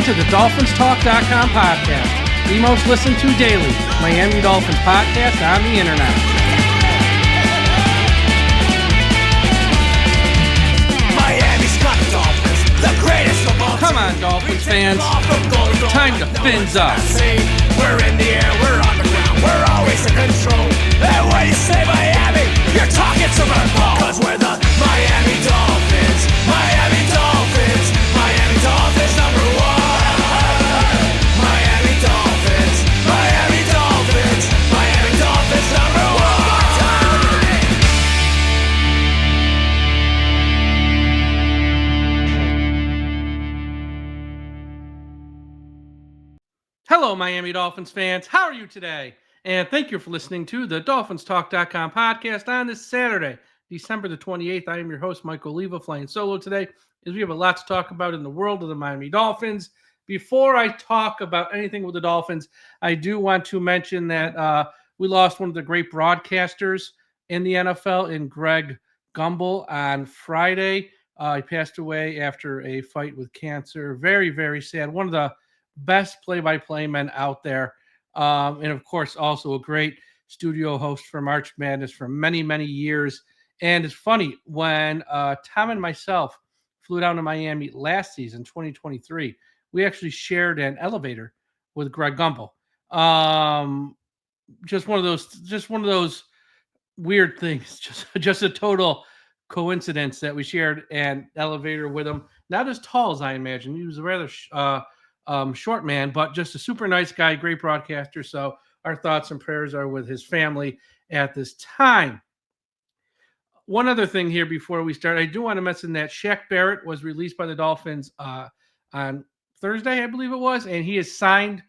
to the DolphinsTalk.com podcast, the most listened to daily Miami Dolphins podcast on the internet. Miami's got the Dolphins, the greatest of all. Come on, Dolphins fans. Time to fins up. We're in the air, we're on the ground, we're always in control. And when you say Miami, you're talking Super Bowl. Cause we're the Miami Dolphins, Miami Dolphins, Miami Dolphins number one. Miami Dolphins, Miami Dolphins, Miami Dolphins number one. Hello, Miami Dolphins fans. How are you today? And thank you for listening to the DolphinsTalk.com podcast on this Saturday, December the 28th. I am your host, Michael Oliva, flying solo today, as we have a lot to talk about in the world of the Miami Dolphins. Before I talk about anything with the Dolphins, I do want to mention that we lost one of the great broadcasters in the NFL in Greg Gumbel on Friday. He passed away after a fight with cancer. Very, very sad. One of the best play-by-play men out there. And of course, also a great studio host for March Madness for many, many years. And it's funny, when Tom and myself flew down to Miami last season, 2023, we actually shared an elevator with Greg Gumbel. Just one of those weird things, just a total coincidence that we shared an elevator with him. Not as tall as I imagine. He was a rather short man, but just a super nice guy, great broadcaster. So our thoughts and prayers are with his family at this time. One other thing here before we start, I do want to mention that Shaq Barrett was released by the Dolphins on Thursday, I believe it was, and he is signed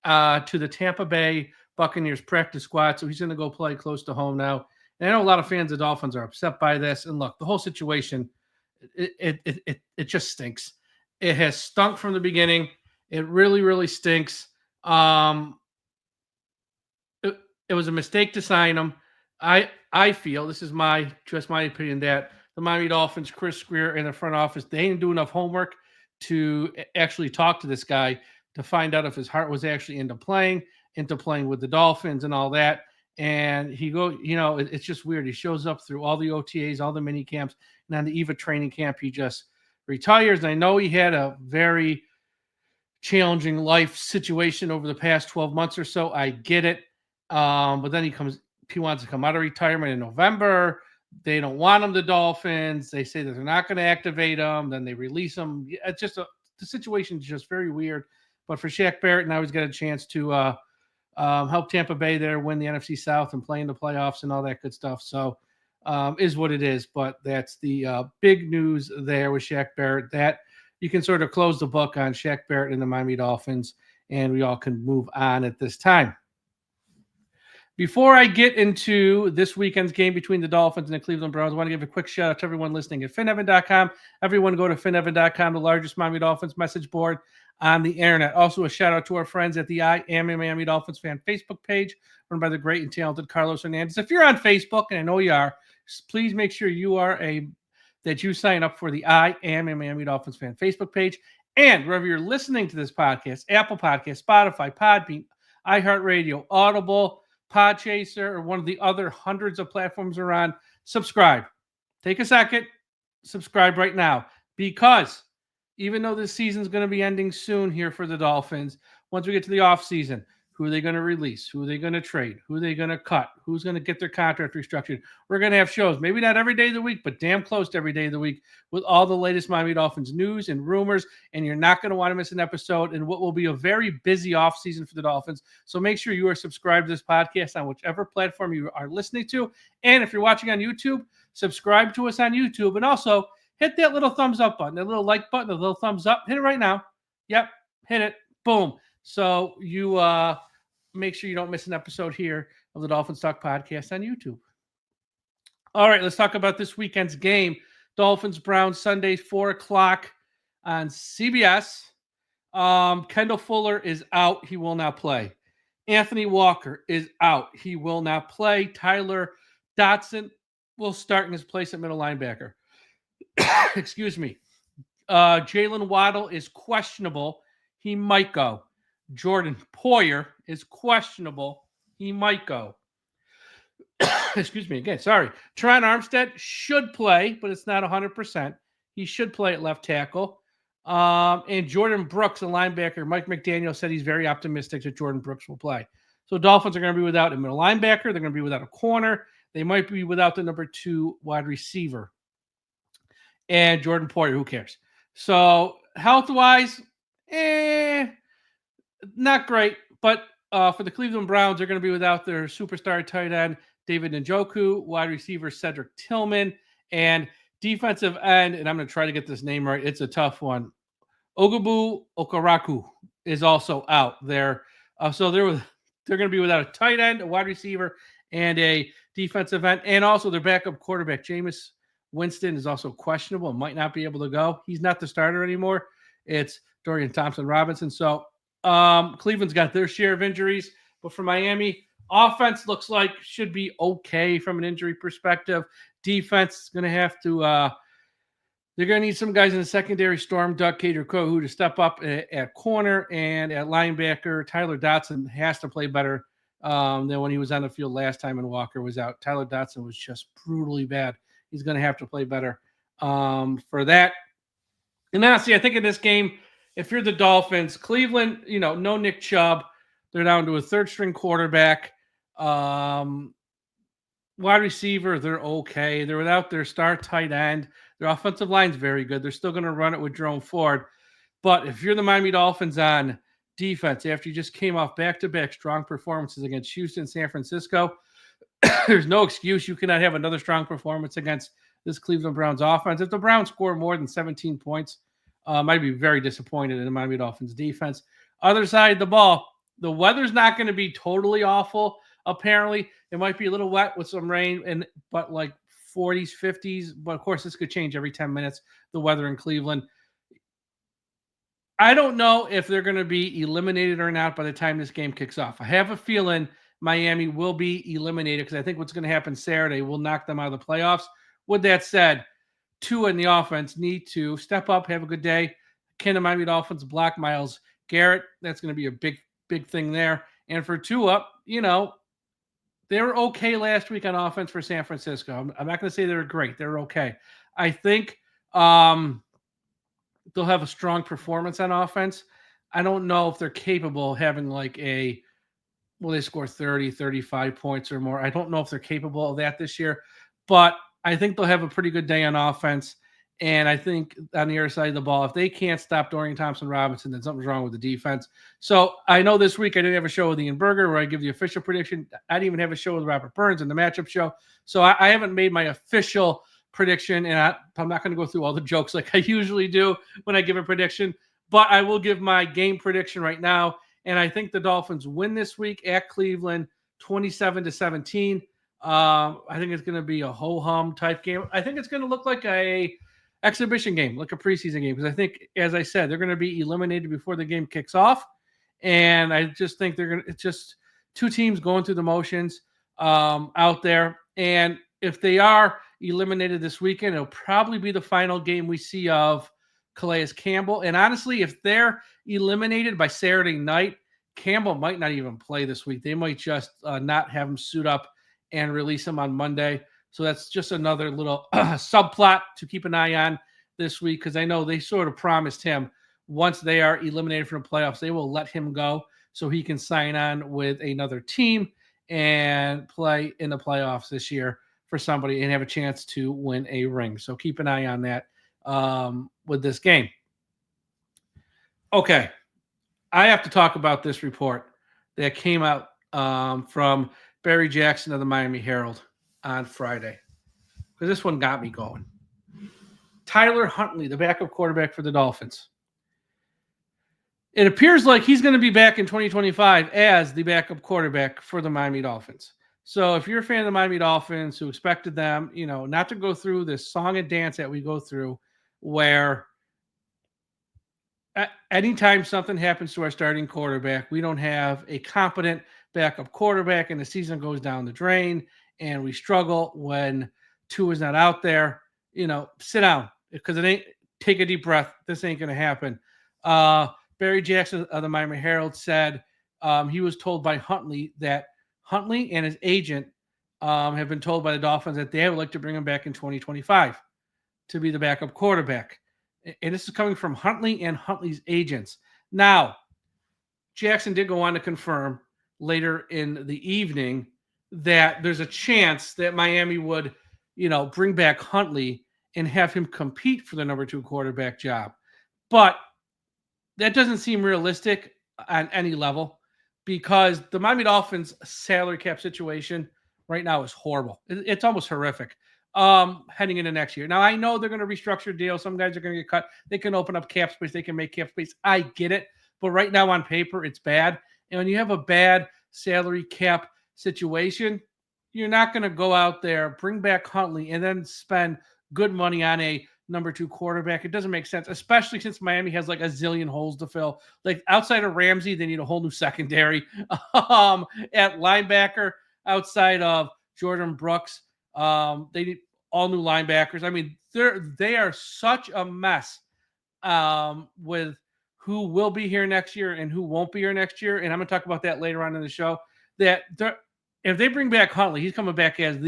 to the Tampa Bay Buccaneers practice squad. So he's going to go play close to home now. And I know a lot of fans of Dolphins are upset by this. And look, the whole situation, it just stinks. It has stunk from the beginning. It really, really stinks. It was a mistake to sign him. I feel, this is just my opinion, that the Miami Dolphins, Chris Grier, and the front office, they didn't do enough homework to actually talk to this guy to find out if his heart was actually into playing with the Dolphins and all that. And it's just weird. He shows up through all the OTAs, all the mini camps, and on the eve of training camp, he just retires. And I know he had a very challenging life situation over the past 12 months or so. I get it. But then he wants to come out of retirement in November. They don't want him, the Dolphins. They say that they're not going to activate him. Then they release him. It's just the situation is just very weird. But for Shaq Barrett, now he's got a chance to help Tampa Bay there win the NFC South and play in the playoffs and all that good stuff. So is what it is. But that's the big news there with Shaq Barrett, that you can sort of close the book on Shaq Barrett and the Miami Dolphins, and we all can move on at this time. Before I get into this weekend's game between the Dolphins and the Cleveland Browns, I want to give a quick shout out to everyone listening at finevan.com. Everyone go to finevan.com, the largest Miami Dolphins message board on the internet. Also, a shout out to our friends at the I Am a Miami Dolphins fan Facebook page, run by the great and talented Carlos Hernandez. If you're on Facebook, and I know you are, please make sure that you sign up for the I Am a Miami Dolphins fan Facebook page. And wherever you're listening to this podcast, Apple Podcasts, Spotify, Podbean, iHeartRadio, Audible, Podchaser, or one of the other hundreds of platforms are on, subscribe. Take a second, subscribe right now, because even though this season's going to be ending soon here for the Dolphins, once we get to the offseason, who are they going to release? Who are they going to trade? Who are they going to cut? Who's going to get their contract restructured? We're going to have shows, maybe not every day of the week, but damn close to every day of the week, with all the latest Miami Dolphins news and rumors, and you're not going to want to miss an episode in what will be a very busy offseason for the Dolphins. So make sure you are subscribed to this podcast on whichever platform you are listening to. And if you're watching on YouTube, subscribe to us on YouTube, and also hit that little thumbs up button, that little like button, the little thumbs up. Hit it right now. Yep, hit it. Boom. So you make sure you don't miss an episode here of the Dolphins Talk podcast on YouTube. All right, let's talk about this weekend's game. Dolphins-Browns, Sunday, 4 o'clock on CBS. Kendall Fuller is out. He will not play. Anthony Walker is out. He will not play. Tyler Dotson will start in his place at middle linebacker. Excuse me. Jaylen Waddle is questionable. He might go. Jordan Poyer is questionable. He might go. Excuse me again. Sorry. Teron Armstead should play, but it's not 100%. He should play at left tackle. And Jordan Brooks, a linebacker, Mike McDaniel said he's very optimistic that Jordan Brooks will play. So Dolphins are going to be without a middle linebacker. They're going to be without a corner. They might be without the number 2 wide receiver. And Jordan Poyer, who cares? So health-wise, not great. But for the Cleveland Browns, they're going to be without their superstar tight end, David Njoku, wide receiver Cedric Tillman, and defensive end, and I'm going to try to get this name right. It's a tough one. Ogubu Okaraku is also out there. So they're going to be without a tight end, a wide receiver, and a defensive end. And also their backup quarterback, Jameis Winston, is also questionable and might not be able to go. He's not the starter anymore. It's Dorian Thompson-Robinson. So Cleveland's got their share of injuries. But for Miami, offense looks like should be okay from an injury perspective. Defense is going to have to they're going to need some guys in the secondary, Storm, Duck, Cater, Kohu, to step up at corner, and at linebacker, Tyler Dotson has to play better than when he was on the field last time and Walker was out. Tyler Dotson was just brutally bad. He's going to have to play better for that. And honestly, I think in this game, if you're the Dolphins, Cleveland, no Nick Chubb. They're down to a third-string quarterback. Wide receiver, they're okay. They're without their star tight end. Their offensive line's very good. They're still going to run it with Jerome Ford. But if you're the Miami Dolphins on defense, after you just came off back-to-back strong performances against Houston, San Francisco, there's no excuse you cannot have another strong performance against this Cleveland Browns offense. If the Browns score more than 17 points, I'd be very disappointed in the Miami Dolphins defense. Other side of the ball, the weather's not going to be totally awful. Apparently, it might be a little wet with some rain, but like 40s, 50s. But of course, this could change every 10 minutes, the weather in Cleveland. I don't know if they're going to be eliminated or not by the time this game kicks off. I have a feeling Miami will be eliminated because I think what's going to happen Saturday will knock them out of the playoffs. With that said, Tua in the offense need to step up, have a good day. Can the Miami Dolphins block Myles Garrett? That's going to be a big thing there. And for Tua, they were okay last week on offense for San Francisco. I'm not going to say they were great. They were okay. I think they'll have a strong performance on offense. I don't know if they're capable of having they score 30, 35 points or more. I don't know if they're capable of that this year, but I think they'll have a pretty good day on offense. And I think on the other side of the ball, if they can't stop Dorian Thompson-Robinson, then something's wrong with the defense. So I know this week I didn't have a show with Ian Berger where I give the official prediction. I didn't even have a show with Robert Burns in the matchup show. So I haven't made my official prediction, and I'm not going to go through all the jokes like I usually do when I give a prediction. But I will give my game prediction right now. And I think the Dolphins win this week at Cleveland, 27-17. I think it's going to be a ho-hum type game. I think it's going to look like a exhibition game, like a preseason game, because I think, as I said, they're going to be eliminated before the game kicks off. And I just think it's just two teams going through the motions out there. And if they are eliminated this weekend, it'll probably be the final game we see of Calais Campbell. And honestly, if they're eliminated by Saturday night, Campbell might not even play this week. They might just not have him suit up and release him on Monday. So that's just another little subplot to keep an eye on this week, because I know they sort of promised him once they are eliminated from the playoffs, they will let him go so he can sign on with another team and play in the playoffs this year for somebody and have a chance to win a ring. So keep an eye on that with this game. Okay. I have to talk about this report that came out from Barry Jackson of the Miami Herald on Friday, because this one got me going. Tyler Huntley, the backup quarterback for the Dolphins. It appears like he's going to be back in 2025 as the backup quarterback for the Miami Dolphins. So if you're a fan of the Miami Dolphins who expected them, not to go through this song and dance that we go through where anytime something happens to our starting quarterback, we don't have a competent backup quarterback and the season goes down the drain and we struggle when Tua is not out there, sit down, because take a deep breath. This ain't going to happen. Barry Jackson of the Miami Herald said he was told by Huntley that Huntley and his agent have been told by the Dolphins that they would like to bring him back in 2025 to be the backup quarterback. And this is coming from Huntley and Huntley's agents. Now, Jackson did go on to confirm later in the evening that there's a chance that Miami would, bring back Huntley and have him compete for the number 2 quarterback job. But that doesn't seem realistic on any level because the Miami Dolphins salary cap situation right now is horrible. It's almost horrific heading into next year. Now, I know they're going to restructure deals. Some guys are going to get cut. They can open up cap space. They can make cap space. I get it. But right now on paper, it's bad. And when you have a bad salary cap situation, you're not going to go out there, bring back Huntley, and then spend good money on a number 2 quarterback. It doesn't make sense, especially since Miami has like a zillion holes to fill. Like outside of Ramsey, they need a whole new secondary. At linebacker, outside of Jordan Brooks, they need all new linebackers. I mean, they are such a mess with who will be here next year and who won't be here next year. And I'm going to talk about that later on in the show. That if they bring back Huntley, he's coming back as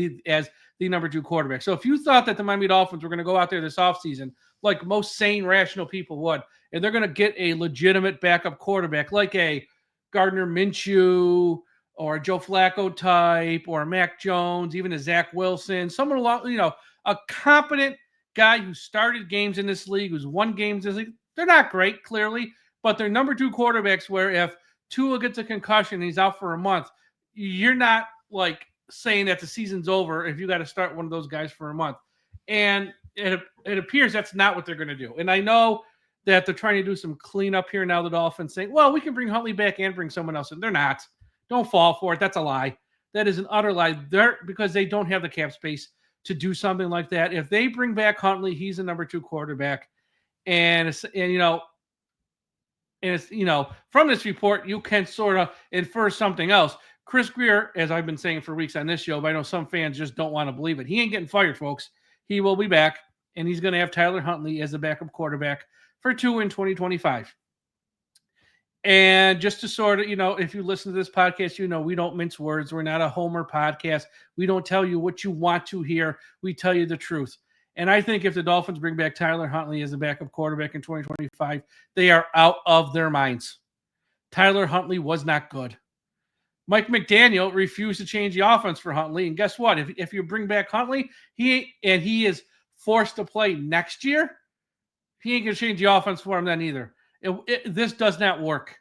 the number 2 quarterback. So if you thought that the Miami Dolphins were going to go out there this offseason, like most sane, rational people would, and they're going to get a legitimate backup quarterback like a Gardner Minshew or a Joe Flacco type or a Mac Jones, even a Zach Wilson, someone along, a competent guy who started games in this league, who's won games in this league. They're not great, clearly, but they're number 2 quarterbacks where if Tua gets a concussion and he's out for a month, you're not like saying that the season's over if you got to start one of those guys for a month. And it appears that's not what they're going to do. And I know that they're trying to do some cleanup here now, the Dolphins saying, well, we can bring Huntley back and bring someone else in. They're not. Don't fall for it. That's a lie. That is an utter lie. Because they don't have the cap space to do something like that. If they bring back Huntley, he's a number 2 quarterback. And from this report, you can sort of infer something else. Chris Grier, as I've been saying for weeks on this show, but I know some fans just don't want to believe it. He ain't getting fired, folks. He will be back, and he's going to have Tyler Huntley as the backup quarterback for 2 in 2025. And just to sort of, if you listen to this podcast, we don't mince words. We're not a Homer podcast. We don't tell you what you want to hear. We tell you the truth. And I think if the Dolphins bring back Tyler Huntley as a backup quarterback in 2025, they are out of their minds. Tyler Huntley was not good. Mike McDaniel refused to change the offense for Huntley. And guess what? If you bring back Huntley, he is forced to play next year, he ain't going to change the offense for him then either. This does not work.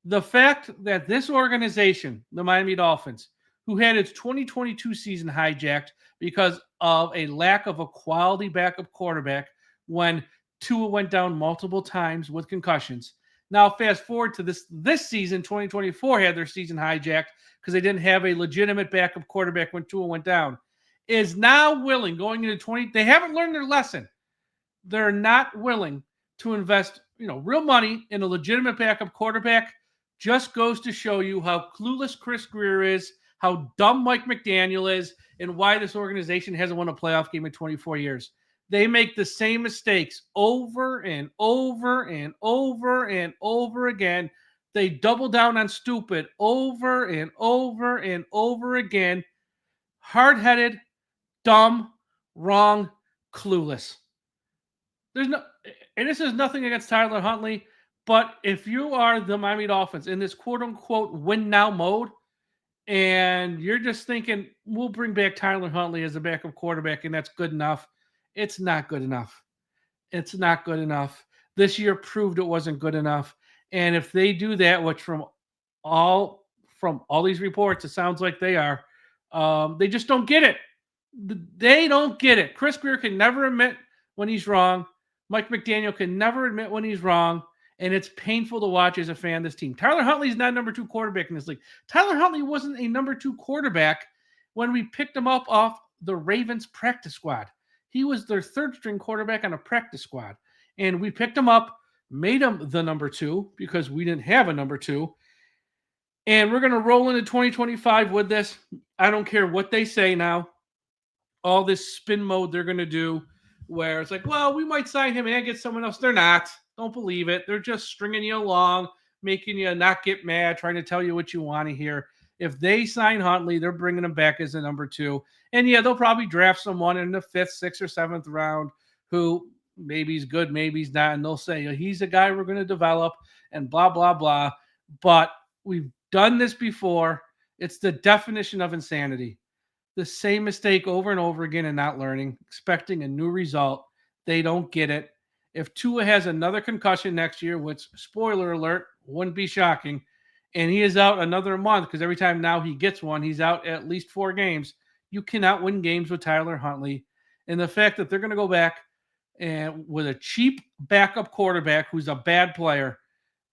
The fact that this organization, the Miami Dolphins, who had its 2022 season hijacked because of a lack of a quality backup quarterback when Tua went down multiple times with concussions. Now, fast forward to this season, 2024 had their season hijacked because they didn't have a legitimate backup quarterback when Tua went down. Is now willing, going into they haven't learned their lesson. They're not willing to invest, real money in a legitimate backup quarterback. Just goes to show you how clueless Chris Grier is, how dumb Mike McDaniel is, and why this organization hasn't won a playoff game in 24 years. They make the same mistakes over and over and over and over again. They double down on stupid over and over and over again. Hard-headed, dumb, wrong, clueless. And this is nothing against Tyler Huntley, but if you are the Miami Dolphins in this quote-unquote win-now mode, and you're just thinking, we'll bring back Tyler Huntley as a backup quarterback, and that's good enough, it's not good enough. It's not good enough. This year proved it wasn't good enough. And if they do that, which from all these reports, it sounds like they are, they just don't get it. They don't get it. Chris Grier can never admit when he's wrong. Mike McDaniel can never admit when he's wrong. And it's painful to watch as a fan of this team. Tyler Huntley is not number 2 quarterback in this league. Tyler Huntley wasn't a number 2 quarterback when we picked him up off the Ravens practice squad. He was their 3rd string quarterback on a practice squad. And we picked him up, made him the number 2 because we didn't have a number 2. And we're going to roll into 2025 with this. I don't care what they say now. All this spin mode they're going to do where it's like, well, we might sign him and get someone else. They're not. Don't believe it. They're just stringing you along, making you not get mad, trying to tell you what you want to hear. If they sign Huntley, they're bringing him back as a number 2. And yeah, they'll probably draft someone in the 5th, 6th, or 7th round who maybe he's good, maybe he's not. And they'll say, he's a guy we're going to develop and blah, blah, blah. But we've done this before. It's the definition of insanity. The same mistake over and over again and not learning, expecting a new result. They don't get it. If Tua has another concussion next year, which, spoiler alert, wouldn't be shocking, and he is out another month because every time now he gets one, he's out at least 4 games. You cannot win games with Tyler Huntley. And the fact that they're going to go back and with a cheap backup quarterback who's a bad player,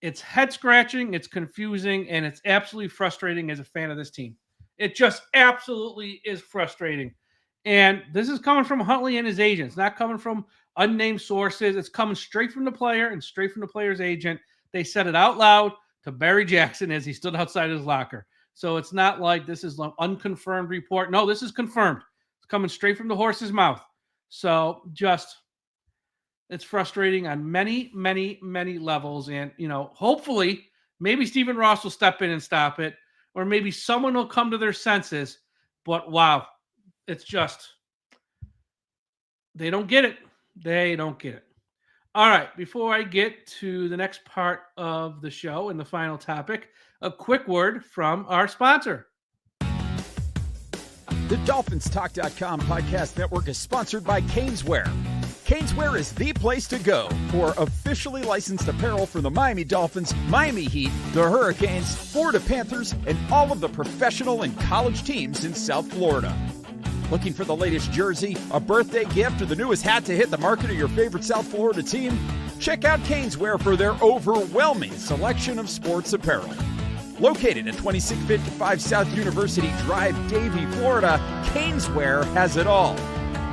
it's head-scratching, it's confusing, and it's absolutely frustrating as a fan of this team. It just absolutely is frustrating. And this is coming from Huntley and his agents, not coming from unnamed sources. It's coming straight from the player and straight from the player's agent. They said it out loud to Barry Jackson as he stood outside his locker. So it's not like this is an unconfirmed report. No, this is confirmed. It's coming straight from the horse's mouth. So just, it's frustrating on many, many, many levels. And, hopefully maybe Stephen Ross will step in and stop it, or maybe someone will come to their senses. But wow, it's just, they don't get it. They don't get it. All right, before I get to the next part of the show and the final topic, a quick word from our sponsor. The DolphinsTalk.com podcast network is sponsored by Caneswear. Caneswear is the place to go for officially licensed apparel from the Miami Dolphins, Miami Heat, the Hurricanes, Florida Panthers, and all of the professional and college teams in South Florida. Looking for the latest jersey, a birthday gift, or the newest hat to hit the market of your favorite South Florida team? Check out Caneswear for their overwhelming selection of sports apparel. Located at 2655 South University Drive, Davie, Florida, Caneswear has it all.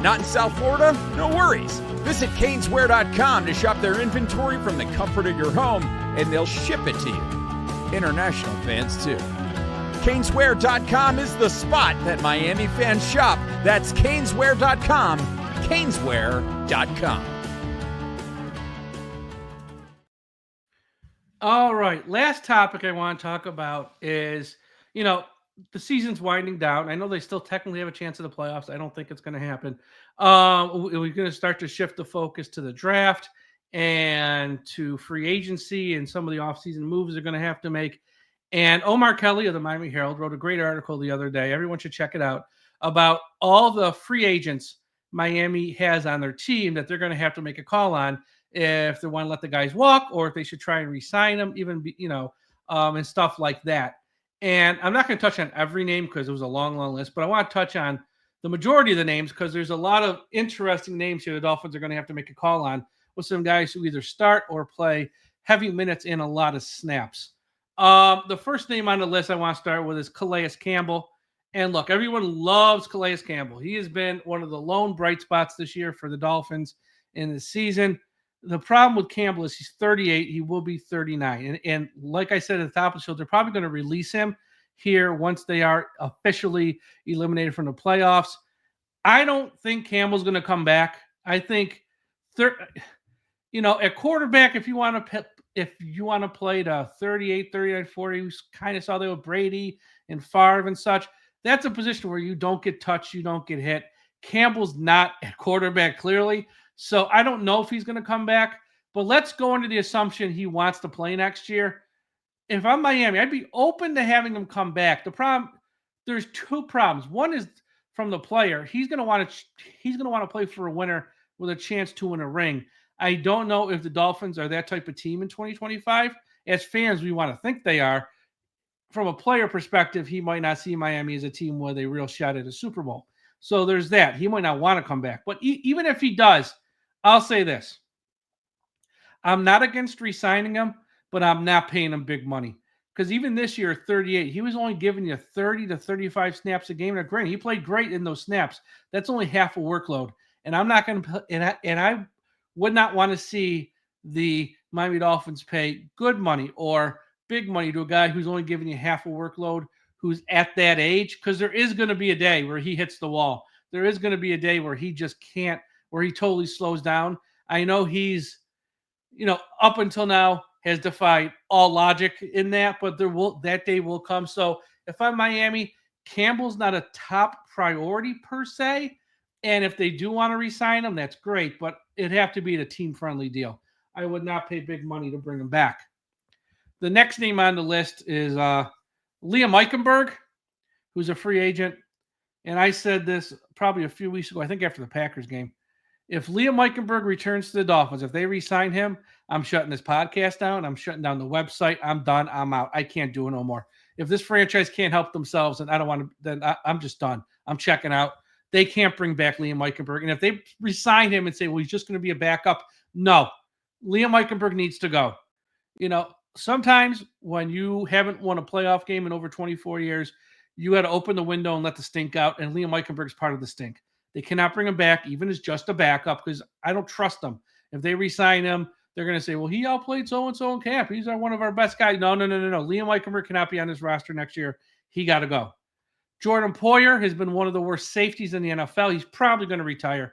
Not in South Florida? No worries. Visit Caneswear.com to shop their inventory from the comfort of your home, and they'll ship it to you. International fans, too. Caneswear.com is the spot that Miami fans shop. That's Caneswear.com. Caneswear.com. All right. Last topic I want to talk about is, the season's winding down. I know they still technically have a chance of the playoffs. I don't think it's going to happen. We're going to start to shift the focus to the draft and to free agency and some of the offseason moves they're going to have to make. And Omar Kelly of the Miami Herald wrote a great article the other day. Everyone should check it out about all the free agents Miami has on their team that they're going to have to make a call on if they want to let the guys walk or if they should try and re-sign them, even, and stuff like that. And I'm not going to touch on every name because it was a long, long list, but I want to touch on the majority of the names because there's a lot of interesting names here the Dolphins are going to have to make a call on with some guys who either start or play heavy minutes in a lot of snaps. The first name on the list I want to start with is Calais Campbell. And look, everyone loves Calais Campbell. He has been one of the lone bright spots this year for the Dolphins in the season. The problem with Campbell is he's 38. He will be 39. And like I said at the top of the show, they're probably going to release him here once they are officially eliminated from the playoffs. I don't think Campbell's going to come back. I think, at quarterback, if you want to play to 38, 39, 40, you kind of saw that with Brady and Favre and such, that's a position where you don't get touched, you don't get hit. Campbell's not at quarterback, clearly. So I don't know if he's going to come back, but let's go into the assumption he wants to play next year. If I'm Miami, I'd be open to having him come back. There's 2 problems. One is from the player. He's going to want to play for a winner with a chance to win a ring. I don't know if the Dolphins are that type of team in 2025. As fans, we want to think they are. From a player perspective, he might not see Miami as a team with a real shot at a Super Bowl. So there's that. He might not want to come back. But even if he does, I'll say this. I'm not against re-signing him, but I'm not paying him big money. Because even this year, 38, he was only giving you 30 to 35 snaps a game. Now, granted, he played great in those snaps. That's only half a workload. And I'm not going to – and I would not want to see the Miami Dolphins pay good money or big money to a guy who's only giving you half a workload, who's at that age, because there is going to be a day where he hits the wall. There is going to be a day where he just can't, where he totally slows down. I know he's up until now has defied all logic in that, but that day will come. So if I'm Miami, Campbell's not a top priority per se. And if they do want to re-sign him, that's great, but it'd have to be a team-friendly deal. I would not pay big money to bring him back. The next name on the list is Liam Eichenberg, who's a free agent. And I said this probably a few weeks ago, I think after the Packers game. If Liam Eichenberg returns to the Dolphins, if they re-sign him, I'm shutting this podcast down. I'm shutting down the website. I'm done. I'm out. I can't do it no more. If this franchise can't help themselves, and I don't want to, then I'm just done. I'm checking out. They can't bring back Liam Eichenberg. And if they re-sign him and say, well, he's just going to be a backup, no. Liam Eichenberg needs to go. Sometimes when you haven't won a playoff game in over 24 years, you got to open the window and let the stink out, and Liam Eichenberg's part of the stink. They cannot bring him back, even as just a backup, because I don't trust them. If they re-sign him, they're going to say, well, he outplayed so-and-so in camp. He's one of our best guys. No. Liam Eichenberg cannot be on this roster next year. He got to go. Jordan Poyer has been one of the worst safeties in the NFL. He's probably going to retire.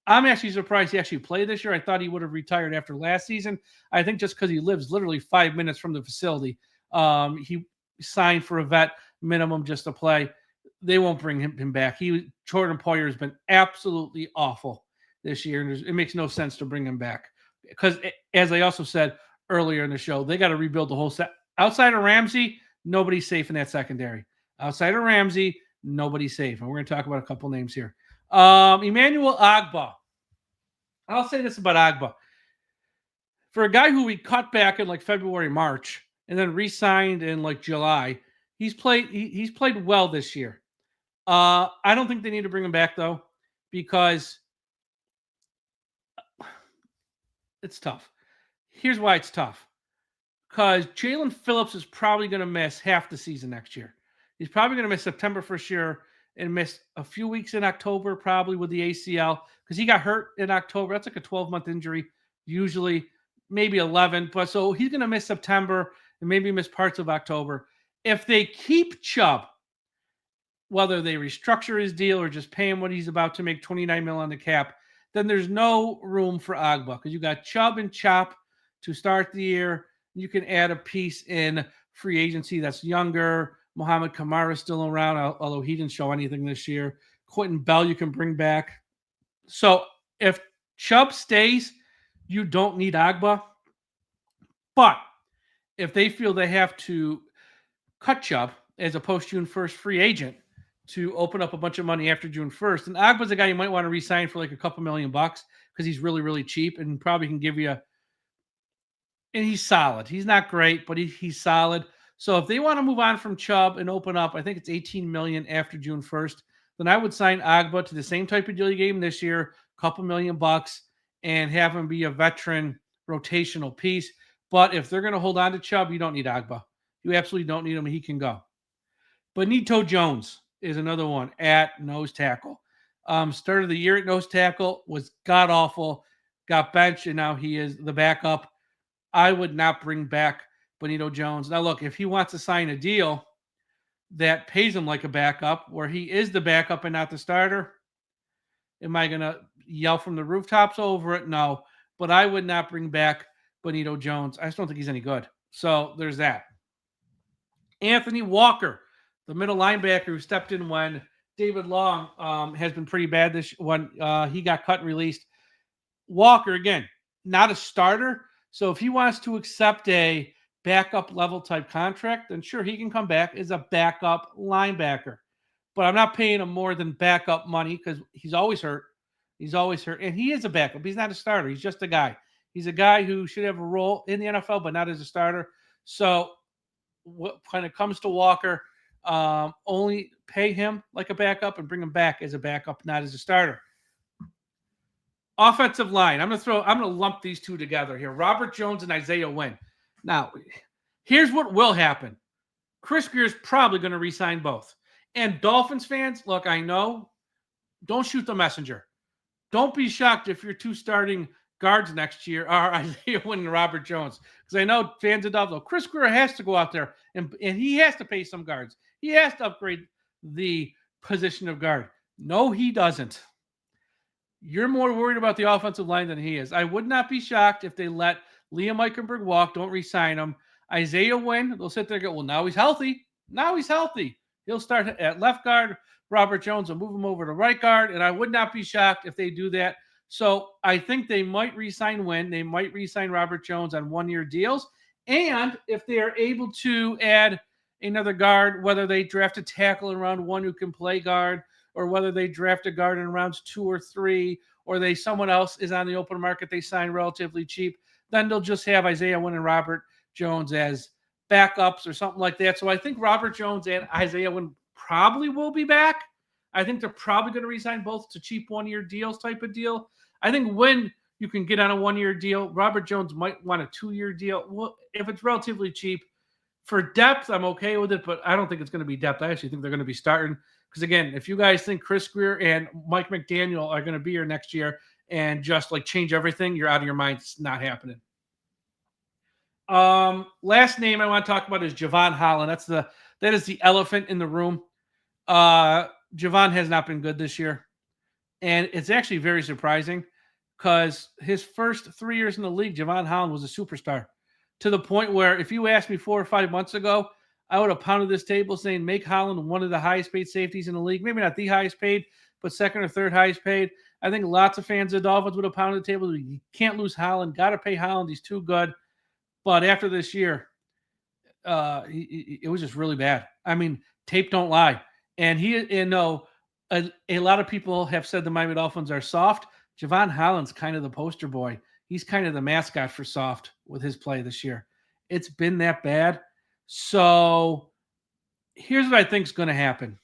I'm actually surprised he actually played this year. I thought he would have retired after last season. I think just because he lives literally 5 minutes from the facility. He signed for a vet minimum just to play. They won't bring him back. Jordan Poyer has been absolutely awful this year, and it makes no sense to bring him back. Because, as I also said earlier in the show, they got to rebuild the whole set. Outside of Ramsey, nobody's safe in that secondary. Outside of Ramsey, nobody's safe. And we're going to talk about a couple names here. Emmanuel Ogbah. I'll say this about Ogbah. For a guy who we cut back in like February, March, and then re-signed in like July, he's played well this year. I don't think they need to bring him back, though, because it's tough. Here's why it's tough. Because Jaylen Phillips is probably going to miss half the season next year. He's probably going to miss September for sure and miss a few weeks in October, probably with the ACL, because he got hurt in October. That's like a 12-month injury, usually maybe 11. But so he's going to miss September and maybe miss parts of October. If they keep Chubb, whether they restructure his deal or just pay him what he's about to make, $29 million on the cap, then there's no room for Ogbah, because you got Chubb and Chop to start the year. You can add a piece in free agency that's younger. Mohamed Kamara is still around, although he didn't show anything this year. Quentin Bell you can bring back. So if Chubb stays, you don't need Ogbah. But if they feel they have to cut Chubb as a post-June 1st free agent to open up a bunch of money after June 1st, and Ogbah's a guy you might want to re-sign for like a couple $1 million because he's really, really cheap and probably can give you and he's solid. He's not great, but he's solid. So if they want to move on from Chubb and open up, I think it's $18 million after June 1st, then I would sign Ogbah to the same type of deal you gave him this year, a couple $1 million, and have him be a veteran rotational piece. But if they're going to hold on to Chubb, you don't need Ogbah. You absolutely don't need him. He can go. Benito Jones is another one at nose tackle. Start of the year at nose tackle was god-awful, got benched, and now he is the backup. I would not bring back Benito Jones. Now, look, if he wants to sign a deal that pays him like a backup, where he is the backup and not the starter, am I going to yell from the rooftops over it? No. But I would not bring back Benito Jones. I just don't think he's any good. So there's that. Anthony Walker, the middle linebacker who stepped in when David Long has been pretty bad when he got cut and released. Walker, again, not a starter. So if he wants to accept a backup level type contract, then sure, he can come back as a backup linebacker. But I'm not paying him more than backup money because he's always hurt. He's always hurt. And he is a backup. He's not a starter. He's just a guy. He's a guy who should have a role in the NFL, but not as a starter. So when it comes to Walker, only pay him like a backup and bring him back as a backup, not as a starter. Offensive line. I'm going to lump these two together here. Robert Jones and Isaiah Wynn. Now, here's what will happen. Chris Grier is probably going to re-sign both. And Dolphins fans, look, I know, don't shoot the messenger. Don't be shocked if your two starting guards next year are Isaiah Wynn and Robert Jones. Because I know fans of Dolphins, Chris Grier has to go out there and he has to pay some guards. He has to upgrade the position of guard. No, he doesn't. You're more worried about the offensive line than he is. I would not be shocked if they let Liam Eichenberg walk. Don't re-sign him. Isaiah Wynn, they'll sit there and go, well, now he's healthy. Now he's healthy. He'll start at left guard. Robert Jones will move him over to right guard, and I would not be shocked if they do that. So I think they might re-sign Wynn. They might re-sign Robert Jones on one-year deals. And if they are able to add another guard, whether they draft a tackle in round 1 who can play guard, or whether they draft a guard in rounds 2 or 3, or someone else is on the open market they sign relatively cheap, then they'll just have Isaiah Wynn and Robert Jones as backups or something like that. So I think Robert Jones and Isaiah Wynn probably will be back. I think they're probably going to re-sign both to cheap one-year deals type of deal. I think Wynn you can get on a one-year deal. Robert Jones might want a 2-year deal. Well, if it's relatively cheap. For depth, I'm okay with it, but I don't think it's going to be depth. I actually think they're going to be starting. Because, again, if you guys think Chris Grier and Mike McDaniel are going to be here next year and just, change everything, you're out of your mind. It's not happening. Last name I want to talk about is Javon Holland. That is the elephant in the room. Javon has not been good this year. And it's actually very surprising because his first 3 years in the league, Javon Holland was a superstar. To the point where if you asked me 4 or 5 months ago, I would have pounded this table saying make Holland one of the highest paid safeties in the league. Maybe not the highest paid, but second or third highest paid. I think lots of fans of the Dolphins would have pounded the table. You can't lose Holland. Got to pay Holland. He's too good. But after this year, it was just really bad. I mean, tape don't lie. And a lot of people have said the Miami Dolphins are soft. Javon Holland's kind of the poster boy. He's kind of the mascot for soft with his play this year. It's been that bad. So here's what I think is going to happen.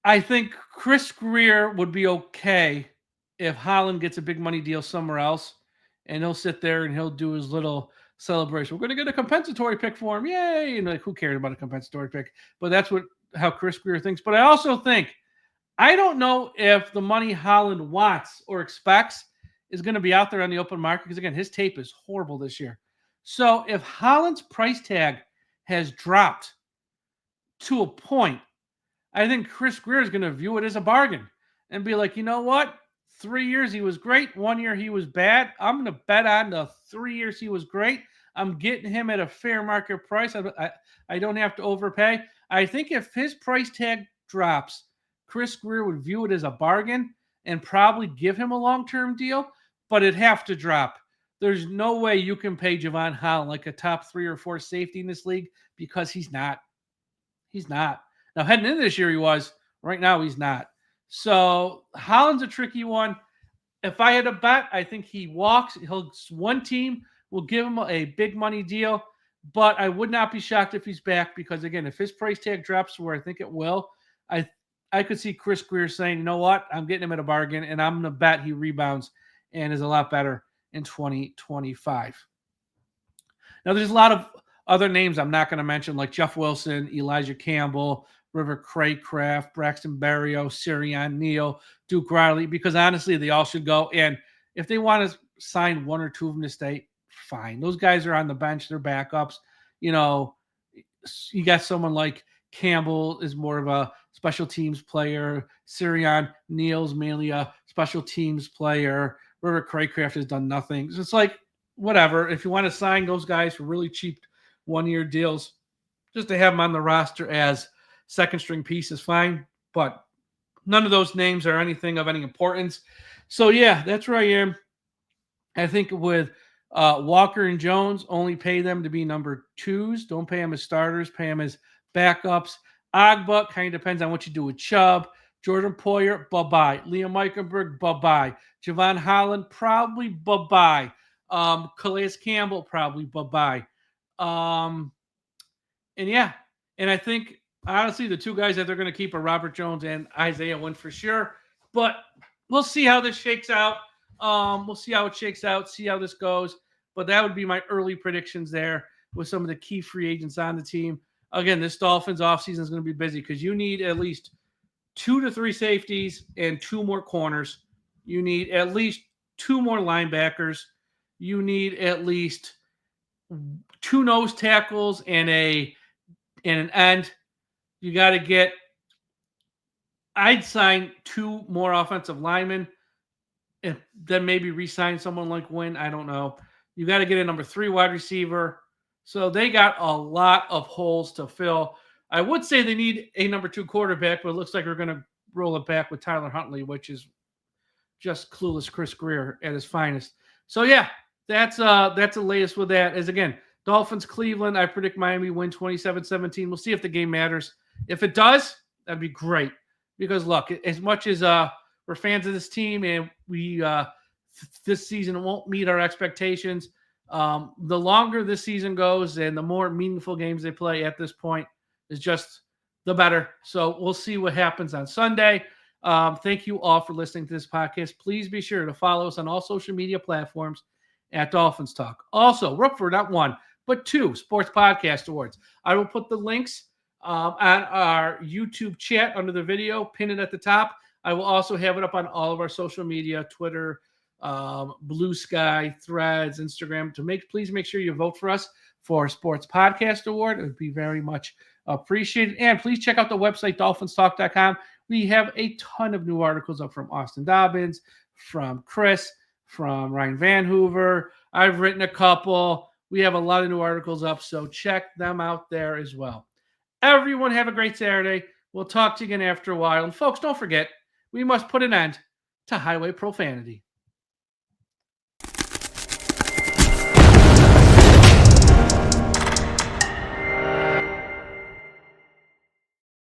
I think Chris Grier would be okay if Holland gets a big money deal somewhere else, and he'll sit there and he'll do his little celebration. We're going to get a compensatory pick for him. Yay. And who cares about a compensatory pick? But that's how Chris Grier thinks. But I also think, I don't know if the money Holland wants or expects is going to be out there on the open market because, again, his tape is horrible this year. So if Holland's price tag has dropped to a point, I think Chris Grier is going to view it as a bargain and be like, you know what? 3 years he was great. 1 year he was bad. I'm going to bet on the 3 years he was great. I'm getting him at a fair market price. I don't have to overpay. I think if his price tag drops, Chris Grier would view it as a bargain and probably give him a long-term deal, but it'd have to drop. There's no way you can pay Javon Holland like a top 3 or 4 safety in this league because he's not. He's not. Now, heading into this year, he was. Right now, he's not. So, Holland's a tricky one. If I had a bet, I think he walks. One team will give him a big money deal, but I would not be shocked if he's back because, again, if his price tag drops to where I think it will, I could see Chris Grier saying, you know what, I'm getting him at a bargain, and I'm going to bet he rebounds and is a lot better in 2025. Now, there's a lot of other names I'm not going to mention, like Jeff Wilson, Elijah Campbell, River Craycraft, Braxton Berrio, Sirianni Neal, Duke Riley, because honestly, they all should go. And if they want to sign 1 or 2 of them to stay, fine. Those guys are on the bench. They're backups. You got someone like Campbell is more of a special teams player. Sirianni Neal's mainly a special teams player. River Craycraft has done nothing. So it's like, whatever. If you want to sign those guys for really cheap 1-year deals, just to have them on the roster as second string piece is fine. But none of those names are anything of any importance. So, yeah, that's where I am. I think with Walker and Jones, only pay them to be number 2s. Don't pay them as starters. Pay them as backups. Agba kind of depends on what you do with Chubb. Jordan Poyer, bye-bye. Liam Eichenberg, bye-bye. Javon Holland, probably bye-bye. Calais Campbell, probably bye-bye. And I think, honestly, the 2 guys that they're going to keep are Robert Jones and Isaiah Wynn for sure. But we'll see how this shakes out. We'll see how it shakes out, see how this goes. But that would be my early predictions there with some of the key free agents on the team. Again, this Dolphins offseason is going to be busy because you need at least 2 to 3 safeties and 2 more corners. You need at least 2 more linebackers. You need at least 2 nose tackles and an end. You got to get, I'd sign 2 more offensive linemen. and then maybe re-sign someone like Wynn. I don't know. You got to get a number 3 wide receiver. So they got a lot of holes to fill. I would say they need a number 2 quarterback, but it looks like we're going to roll it back with Tyler Huntley, which is just clueless Chris Grier at his finest. So yeah, that's the latest with that. As again, Dolphins, Cleveland. I predict Miami win 27-17. We'll see if the game matters. If it does, that'd be great. Because look, as much as we're fans of this team and we this season won't meet our expectations, the longer this season goes and the more meaningful games they play at this point is just the better. So we'll see what happens on Sunday. Thank you all for listening to this podcast. Please be sure to follow us on all social media platforms at Dolphins Talk. Also, look for not 1, but 2 Sports Podcast Awards. I will put the links on our YouTube chat under the video, pin it at the top. I will also have it up on all of our social media, Twitter, Blue Sky, Threads, Instagram. Please make sure you vote for us for Sports Podcast Award. It would be very much appreciated. And please check out the website, DolphinsTalk.com. We have a ton of new articles up from Austin Dobbins, from Chris, from Ryan Van Hoover. I've written a couple. We have a lot of new articles up, so check them out there as well. Everyone have a great Saturday. We'll talk to you again after a while. And folks, don't forget, we must put an end to highway profanity.